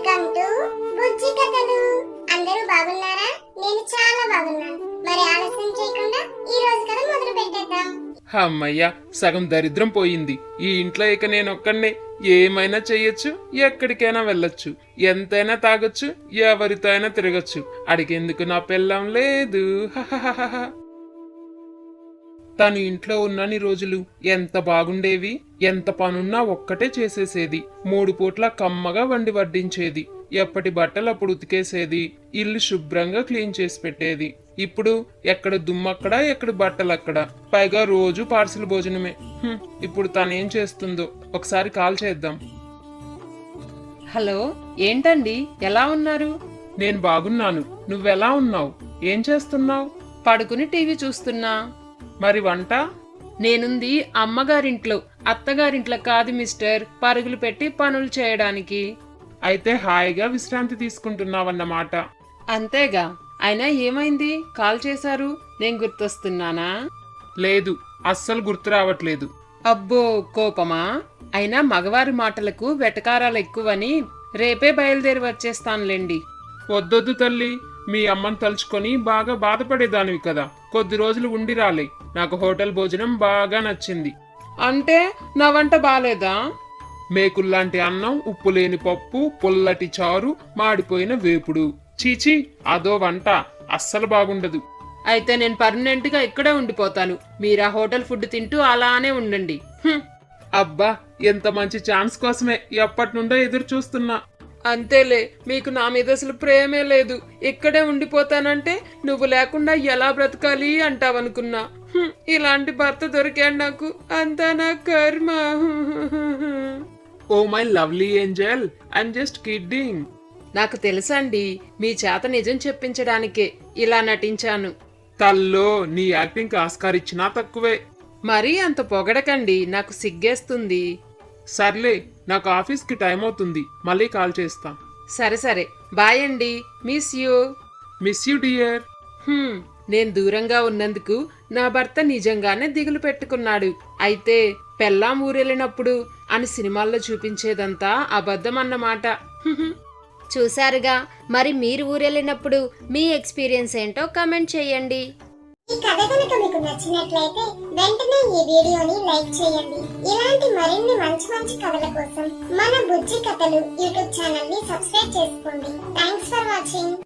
Welcome to బుజ్జి కథలు. అందరూ బాగున్నారా? నేను చాలా బాగున్నాను. మరి ఆలస్యం చేయకుండా ఈ రోజు కథ మొదలు పెట్టేద్దాం. అమ్మయ్యా, సగం దరిద్రం పోయింది. ఈ ఇంట్లో ఇక నేను ఒక్కడే ఏమైనా చెయ్యొచ్చు, ఎక్కడికైనా వెళ్ళొచ్చు, ఎంతైనా తాగొచ్చు, ఎవరితో అయినా తిరగచ్చు. అడిగేందుకు నా పెళ్ళం లేదు. హహహహహ. తను ఇంట్లో ఉన్నన్ని రోజులు ఎంత బాగుండేవి. ఎంత పనున్నా ఒక్కటే చేసేసేది. 3 పూట్ల కమ్మగా వండి వడ్డించేది. ఎప్పటి బట్టలు అప్పుడు ఉతికేసేది. ఇల్లు శుభ్రంగా క్లీన్ చేసి పెట్టేది. ఇప్పుడు ఎక్కడ దుమ్మక్కడ, ఎక్కడ బట్టలక్కడ, పైగా రోజు పార్సిల్ భోజనమే. ఇప్పుడు తనేం చేస్తుందో ఒకసారి కాల్ చేద్దాం. హలో, ఏంటండి, ఎలా ఉన్నారు? నేను బాగున్నాను. నువ్వెలా ఉన్నావు? ఏం చేస్తున్నావు? పడుకుని టీవీ చూస్తున్నా. మరి వంట? నేనుంది అమ్మగారింట్లో, అత్తగారింట్లో కాదు మిస్టర్, పరుగులు పెట్టి పనులు చేయడానికి. అయితే హాయిగా విశ్రాంతి తీసుకుంటున్నావన్నమాట. అంతేగా. అయినా ఏమైంది, కాల్ చేశారు? నేను గుర్తొస్తున్నానా? లేదు, అస్సలు గుర్తు రావట్లేదు. అబ్బో, కోపమా? అయినా మగవారి మాటలకు వెటకారాలు ఎక్కువని రేపే బయలుదేరి వచ్చేస్తానులేండి. వద్దొద్దు తల్లి, మీ అమ్మని తలుచుకొని బాగా బాధపడేదానివి కదా. కొద్ది రోజులు ఉండి రాలే. నాకు హోటల్ భోజనం బాగా నచ్చింది. అంటే నా వంట బాలేదా? మేకుల్లాంటి అన్నం, ఉప్పు లేని పప్పు, పుల్లటి చారు, మాడిపోయిన వేపుడు. చీచీ, అదో వంట. అస్సలు బాగుండదు. అయితే నేను పర్మనెంట్ గా ఇక్కడే ఉండిపోతాను. మీరా హోటల్ ఫుడ్ తింటూ అలానే ఉండండి. అబ్బా, ఎంత మంచి ఛాన్స్ కోసమే ఎప్పటి నుండో ఎదురు చూస్తున్నా. అంతేలే, మీకు నా మీద అసలు ప్రేమే లేదు. ఇక్కడే ఉండిపోతానంటే నువ్వు లేకుండా ఎలా బ్రతకాలి అంటావనుకున్నా. ఇలాంటి భర్త దొరికాడు నాకు. అంతా నా కర్మ. Oh my lovely angel, I'm just kidding. నాకు తెలుసండి, మీ చేత నిజం చెప్పించడానికే ఇలా నటించాను. తల్లో, నీ యాక్టింగ్ ఆస్కార్ ఇచ్చినా తక్కువే. మరీ అంత పొగడకండి, నాకు సిగ్గేస్తుంది. సర్లే, నాకు ఆఫీస్కి టైం అవుతుంది. మళ్ళీ కాల్ చేస్తా. సరే సరే, బాయ్ అండి. Miss you. Miss you dear. నేను దూరంగా ఉన్నందుకు నా భర్త నిజంగానే దిగులు పెట్టుకున్నాడు. అయితే పెళ్ళాం ఊరెళ్ళినప్పుడు అని సినిమాల్లో చూపించేదంతా అబద్ధం అన్నమాట. చూసారుగా, మరి మీరు ఊరెళ్ళినప్పుడు మీ ఎక్స్పీరియన్స్ ఏంటో కామెంట్ చేయండి. ఈ కథ కనుక మీకు నచ్చినట్లయితే వెంటనే ఈ వీడియోని లైక్ చేయండి. ఇలాంటి మరిన్ని మంచి మంచి కథల కోసం మన బుజ్జి కథలు యూట్యూబ్ ఛానల్ ని సబ్స్క్రైబ్ చేసుకోండి. Thanks for watching.